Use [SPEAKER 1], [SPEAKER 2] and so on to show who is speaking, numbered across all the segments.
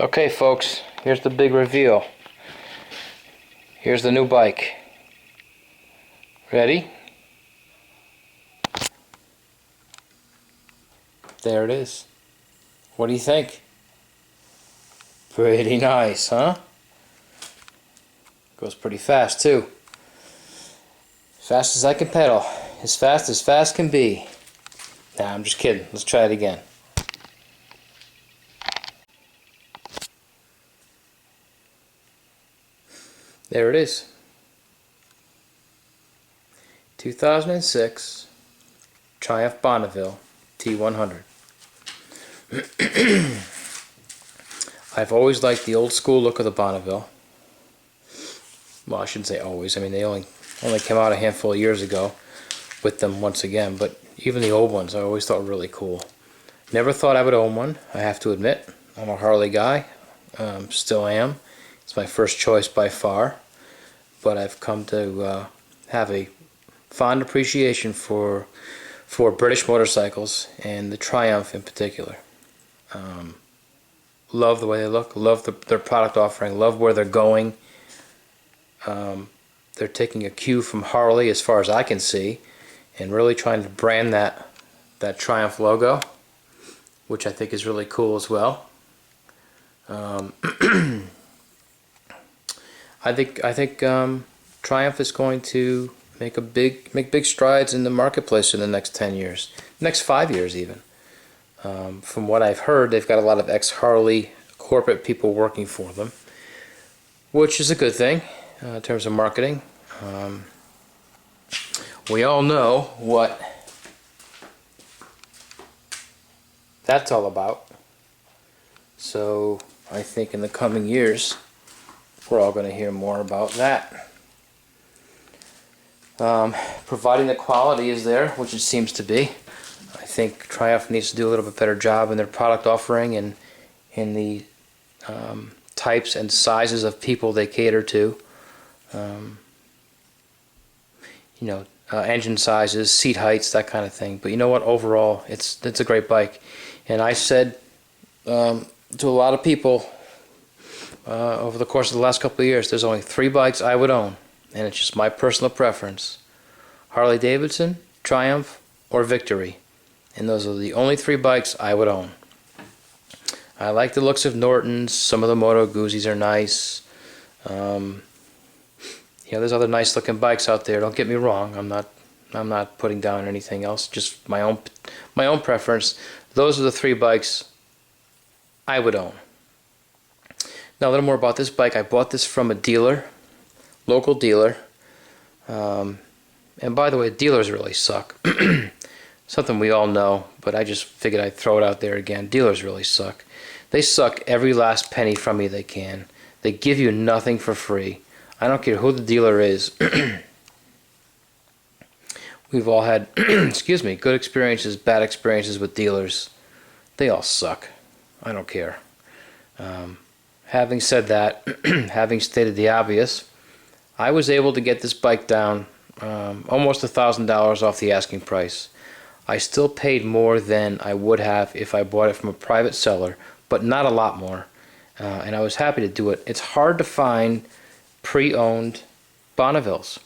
[SPEAKER 1] Okay folks, here's the big reveal. Here's the new bike. Ready? There it is. What do you think? Pretty nice, huh? Goes pretty fast too. Fast as I can pedal. As fast can be. Nah, I'm just kidding. Let's try it again. There it is. 2006 Triumph Bonneville T100. I've always liked the old school look of the Bonneville. Well, I shouldn't say always. I mean, they only came out a handful of years ago with them once again, but even the old ones I always thought were really cool. Never thought I would own one, I have to admit. I'm a Harley guy. Still am. It's my first choice by far, but I've come to have a fond appreciation for British motorcycles, and the Triumph in particular. Love the way they look, love their product offering, love where they're going. They're taking a cue from Harley as far as I can see, and really trying to brand that Triumph logo, which I think is really cool as well. I think Triumph is going to make big strides in the marketplace in the next 10 years, next 5 years even. From what I've heard, they've got a lot of ex-Harley corporate people working for them, which is a good thing in terms of marketing. We all know what that's all about, so I think in the coming years we're all going to hear more about that. Providing the quality is there, which it seems to be. I think Triumph needs to do a little bit better job in their product offering and in the types and sizes of people they cater to. Engine sizes, seat heights, that kind of thing. But you know what? Overall, it's a great bike. And I said to a lot of people over the course of the last couple of years, there's only 3 bikes I would own, and it's just my personal preference: Harley Davidson, Triumph, or Victory. And those are the only 3 bikes I would own. I like the looks of Nortons. Some of the Moto Guzzi's are nice. There's other nice looking bikes out there. Don't get me wrong. I'm not putting down anything else. Just my own preference. Those are the 3 bikes I would own. Now a little more about this bike. I bought this from a dealer, local dealer. And by the way, dealers really suck. Something we all know, but I just figured I'd throw it out there again. Dealers really suck. They suck every last penny from you they can. They give you nothing for free. I don't care who the dealer is. We've all had, excuse me, good experiences, bad experiences with dealers. They all suck. I don't care. Having said that, having stated the obvious, I was able to get this bike down almost $1,000 off the asking price. I still paid more than I would have if I bought it from a private seller, but not a lot more. And I was happy to do it. It's hard to find pre-owned Bonnevilles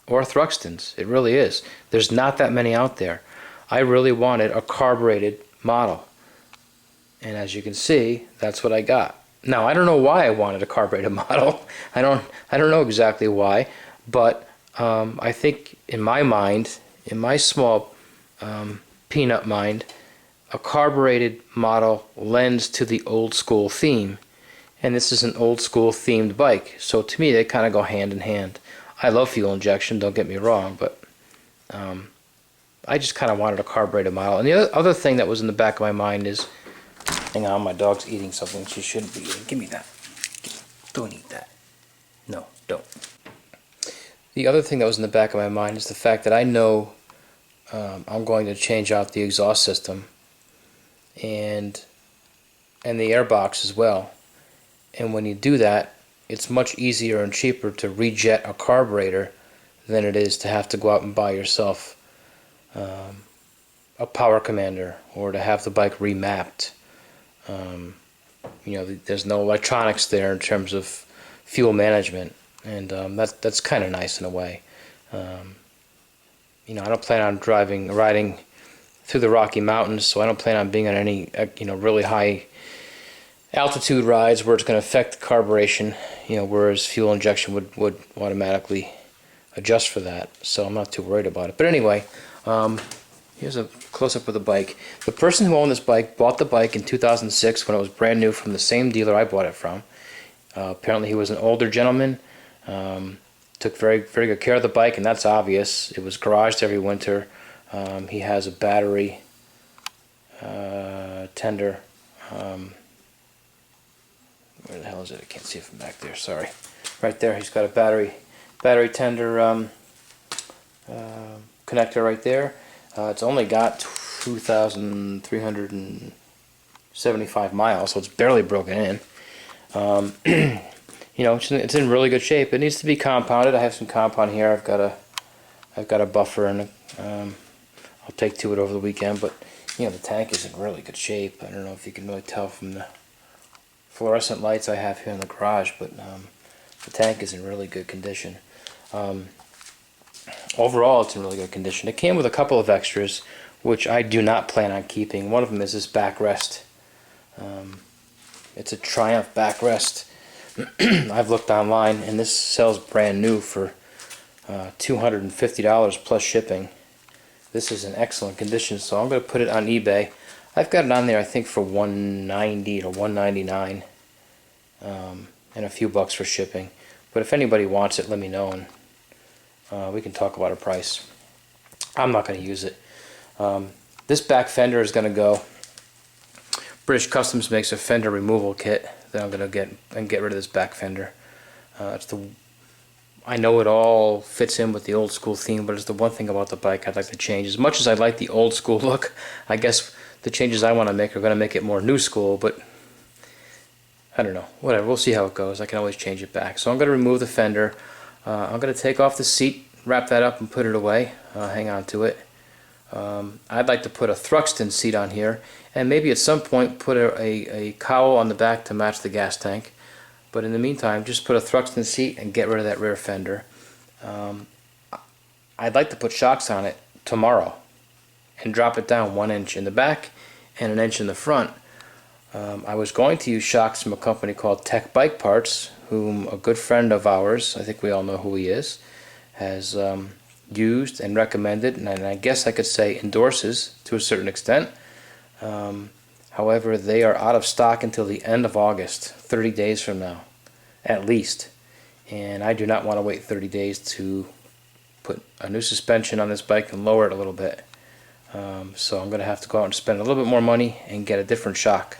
[SPEAKER 1] or Thruxtons. It really is. There's not that many out there. I really wanted a carbureted model, and as you can see, that's what I got. Now I don't know why I wanted a carbureted model. I don't know exactly why, but I think in my mind, in my small peanut mind, a carbureted model lends to the old school theme, and this is an old school themed bike, so to me they kind of go hand in hand. I love fuel injection, don't get me wrong, but I just kind of wanted a carbureted model. And the other thing that was in the back of my mind is, hang on, my dog's eating something she shouldn't be eating. Give me that. Don't eat that. No, don't. The other thing that was in the back of my mind is the fact that I know I'm going to change out the exhaust system and the airbox as well. And when you do that, it's much easier and cheaper to rejet a carburetor than it is to have to go out and buy yourself a power commander or to have the bike remapped. there's no electronics there in terms of fuel management, and that's kind of nice in a way. I don't plan on riding through the Rocky Mountains, so I don't plan on being on any really high altitude rides where it's going to affect the carburation. Whereas fuel injection would automatically adjust for that, so I'm not too worried about it. But anyway, here's a close-up of the bike. The person who owned this bike bought the bike in 2006 when it was brand new from the same dealer I bought it from. Apparently he was an older gentleman, took very, very good care of the bike, and that's obvious. It was garaged every winter. He has a battery tender. Where the hell is it? I can't see it from back there, sorry. Right there, he's got a battery tender connector right there. It's only got 2,375 miles, so it's barely broken in. It's in really good shape. It needs to be compounded. I have some compound here. I've got a buffer, and I'll take to it over the weekend. But the tank is in really good shape. I don't know if you can really tell from the fluorescent lights I have here in the garage, but the tank is in really good condition. Overall, it's in really good condition. It came with a couple of extras, which I do not plan on keeping. One of them is this backrest. It's a Triumph backrest. I've looked online, and this sells brand new for $250 plus shipping. This is in excellent condition, so I'm going to put it on eBay. I've got it on there, I think, for $190 or $199, and a few bucks for shipping. But if anybody wants it, let me know, and we can talk about a price. I'm not going to use it. This back fender is going to go. British Customs makes a fender removal kit that I'm going to get rid of this back fender. I know it all fits in with the old school theme, but it's the one thing about the bike I'd like to change. As much as I like the old school look, I guess the changes I want to make are going to make it more new school, but I don't know. Whatever, we'll see how it goes. I can always change it back. So I'm going to remove the fender. I'm going to take off the seat, wrap that up, and put it away. Hang on to it. I'd like to put a Thruxton seat on here, and maybe at some point put a cowl on the back to match the gas tank. But in the meantime, just put a Thruxton seat and get rid of that rear fender. I'd like to put shocks on it tomorrow and drop it down 1 inch in the back and 1 inch in the front. I was going to use shocks from a company called Tech Bike Parts, whom a good friend of ours, I think we all know who he is, has used and recommended, and I guess I could say endorses to a certain extent. However, they are out of stock until the end of August, 30 days from now, at least. And I do not want to wait 30 days to put a new suspension on this bike and lower it a little bit. So I'm going to have to go out and spend a little bit more money and get a different shock.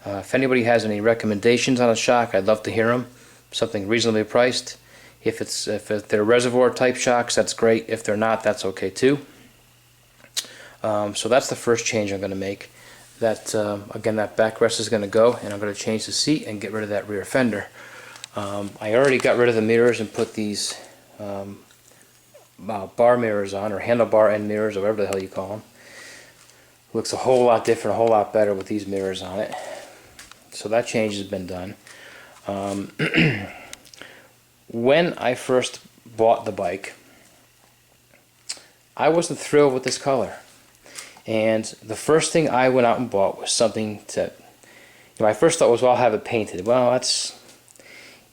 [SPEAKER 1] If anybody has any recommendations on a shock, I'd love to hear them. Something reasonably priced. If they're reservoir type shocks, that's great. If they're not, that's okay too. So that's the first change I'm going to make. Again, that backrest is going to go, and I'm going to change the seat and get rid of that rear fender. I already got rid of the mirrors and put these bar mirrors on, or handlebar end mirrors, or whatever the hell you call them. Looks a whole lot different, a whole lot better with these mirrors on it. So that change has been done. When I first bought the bike, I wasn't thrilled with this color. And the first thing I went out and bought was something that, my first thought was, well, I'll have it painted. Well, this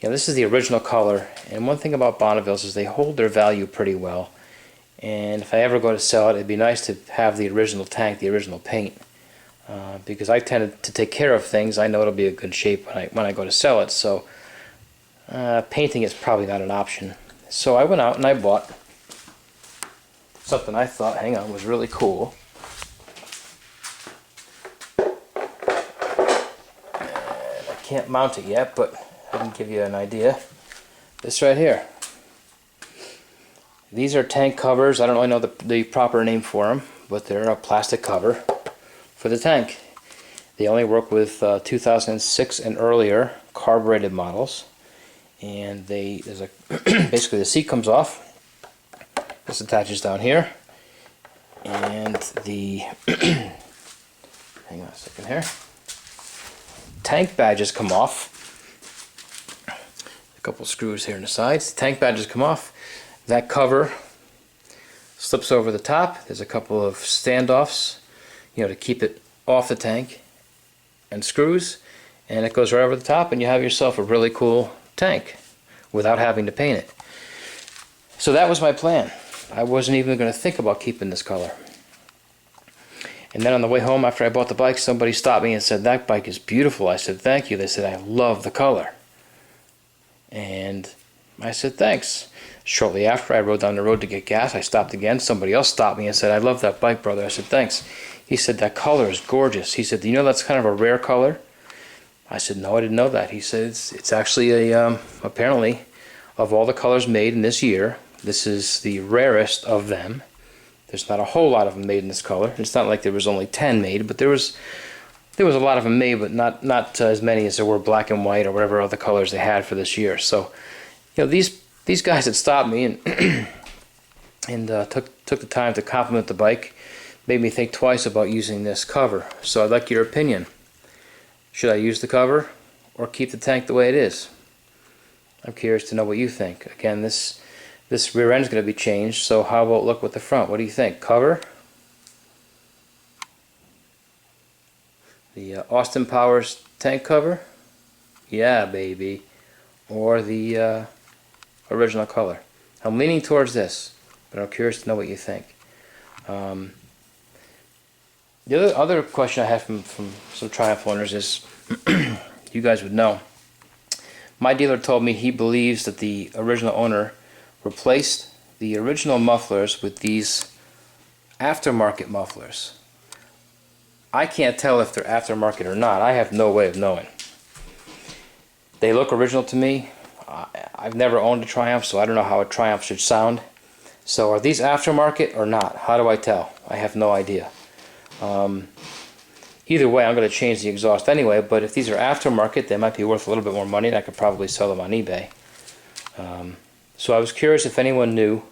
[SPEAKER 1] is the original color, and one thing about Bonneville's is they hold their value pretty well. And if I ever go to sell it, it'd be nice to have the original tank, the original paint, because I tend to take care of things. I know it'll be in good shape when I go to sell it, so painting is probably not an option. So I went out and I bought something I thought, was really cool. I can't mount it yet, but I can give you an idea. This right here. These are tank covers. I don't really know the proper name for them, but they're a plastic cover for the tank. They only work with 2006 and earlier carbureted models, and basically the seat comes off. This attaches down here, and the hang on a second here. tank badges come off. A couple screws here on the sides. The tank badges come off. That cover slips over the top. There's a couple of standoffs, you know, to keep it off the tank, and screws, and it goes right over the top, and you have yourself a really cool tank without having to paint it. So that was my plan. I wasn't even going to think about keeping this color. And then on the way home after I bought the bike, somebody stopped me and said, "That bike is beautiful." I said, "Thank you." They said, "I love the color." And I said, "Thanks." Shortly after, I rode down the road to get gas. I stopped again. Somebody else stopped me and said, "I love that bike, brother." I said, "Thanks." He said, "That color is gorgeous." He said, "Do you know that's kind of a rare color?" I said, "No, I didn't know that." He said, it's actually a, apparently, of all the colors made in this year, this is the rarest of them. There's not a whole lot of them made in this color. It's not like there was only 10 made, but there was a lot of them made, but not as many as there were black and white or whatever other colors they had for this year. So, you know, these guys had stopped me and took the time to compliment the bike, made me think twice about using this cover. So I'd like your opinion. Should I use the cover or keep the tank the way it is? I'm curious to know what you think. Again, this rear end is going to be changed, so how about look with the front? What do you think? Cover? The Austin Powers tank cover? Yeah, baby. Or the original color? I'm leaning towards this, but I'm curious to know what you think. The other question I have from some Triumph owners is, you guys would know, my dealer told me he believes that the original owner replaced the original mufflers with these aftermarket mufflers. I can't tell if they're aftermarket or not. I have no way of knowing. They look original to me. I've never owned a Triumph, so I don't know how a Triumph should sound. So are these aftermarket or not? How do I tell? I have no idea. Either way, I'm going to change the exhaust anyway, but if these are aftermarket, they might be worth a little bit more money, and I could probably sell them on eBay. So I was curious if anyone knew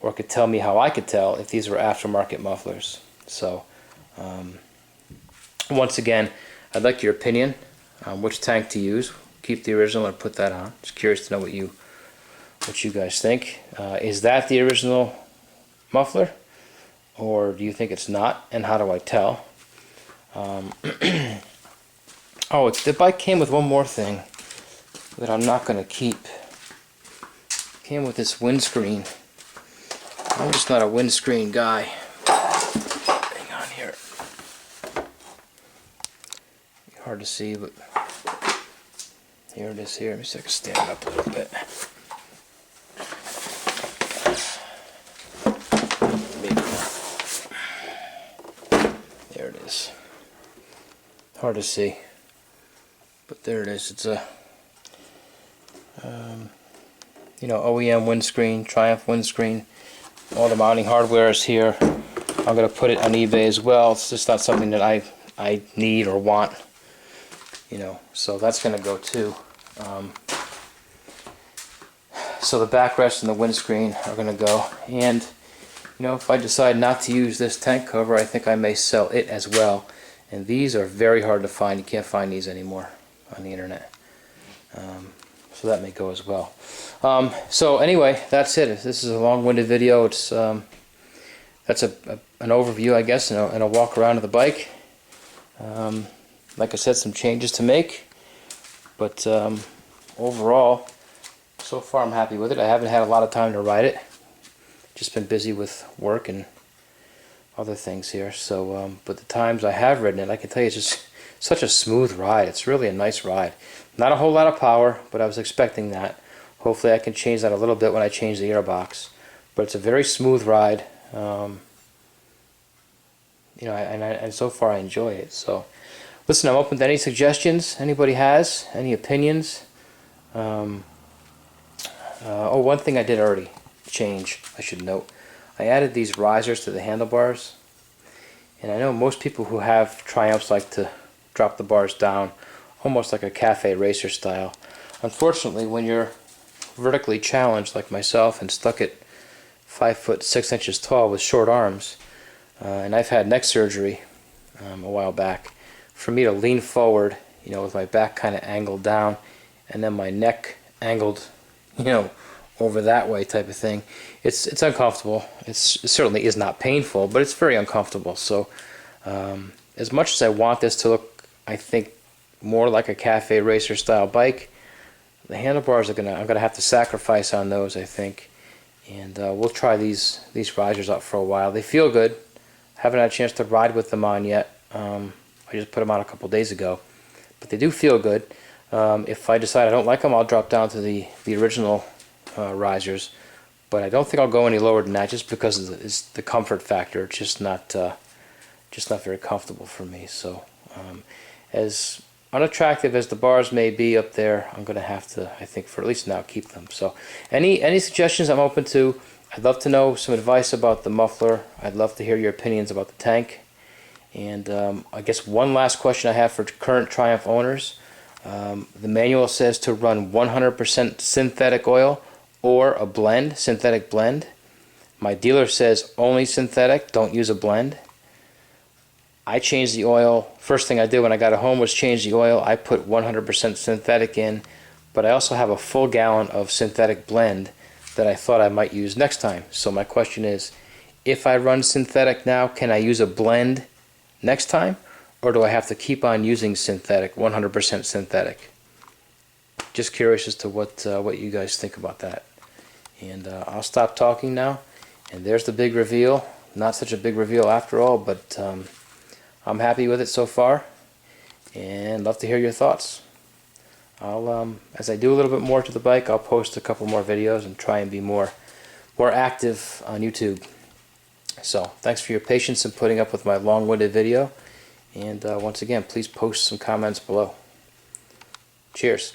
[SPEAKER 1] or could tell me how I could tell if these were aftermarket mufflers. So once again, I'd like your opinion on which tank to use. Keep the original or put that on. Just curious to know what you guys think. Is that the original muffler, or do you think it's not, and how do I tell? Oh, the bike came with one more thing that I'm not going to keep. It came with this windscreen. I'm just not a windscreen guy. Hang on here. Hard to see, but here it is here. Let me see if I can stand it up a little bit. There it is. Hard to see, but there it is. It's a you know, OEM windscreen, Triumph windscreen. All the mounting hardware is here. I'm going to put it on eBay as well. It's just not something that I need or want, you know, so that's going to go too. So the backrest and the windscreen are going to go, and you know, if I decide not to use this tank cover, I think I may sell it as well. And these are very hard to find. You can't find these anymore on the internet. So that may go as well. So anyway, that's it. This is a long-winded video. It's that's an overview, I guess, and a walk around of the bike. Like I said, some changes to make, but overall, so far I'm happy with it. I haven't had a lot of time to ride it. Just been busy with work and other things here. So, but the times I have ridden it, I can tell you, it's just such a smooth ride. It's really a nice ride. Not a whole lot of power, but I was expecting that. Hopefully I can change that a little bit when I change the airbox. But it's a very smooth ride. You know, and so far I enjoy it. So, listen, I'm open to any suggestions anybody has, any opinions. Oh, one thing I did already change, I should note. I added these risers to the handlebars, and I know most people who have Triumphs like to drop the bars down almost like a cafe racer style. Unfortunately, when you're vertically challenged like myself and stuck at 5 foot 6 inches tall with short arms, and I've had neck surgery a while back, for me to lean forward, you know, with my back kind of angled down and then my neck angled, you know, over that way type of thing. It's uncomfortable. It certainly is not painful, but it's very uncomfortable. So as much as I want this to look, I think, more like a cafe racer style bike, the handlebars I'm gonna have to sacrifice on those, I think. And we'll try these risers out for a while. They feel good. Haven't had a chance to ride with them on yet. I just put them on a couple days ago, but they do feel good. If I decide I don't like them, I'll drop down to the original risers, but I don't think I'll go any lower than that, just because it's the comfort factor. It's just not very comfortable for me. So as unattractive as the bars may be up there, I'm going to have to, I think, for at least now, keep them. So any suggestions I'm open to. I'd love to know some advice about the muffler. I'd love to hear your opinions about the tank. And I guess one last question I have for current Triumph owners. The manual says to run 100% synthetic oil or a blend, synthetic blend. My dealer says only synthetic, don't use a blend. I changed the oil. First thing I did when I got it home was change the oil. I put 100% synthetic in, but I also have a full gallon of synthetic blend that I thought I might use next time. So my question is, if I run synthetic now, can I use a blend next time, or do I have to keep on using synthetic, 100% synthetic? Just curious as to what you guys think about that. And I'll stop talking now. And there's the big reveal. Not such a big reveal after all, but I'm happy with it so far, and love to hear your thoughts. I'll as I do a little bit more to the bike, I'll post a couple more videos and try and be more active on YouTube. So thanks for your patience in putting up with my long-winded video, and once again, please post some comments below. Cheers.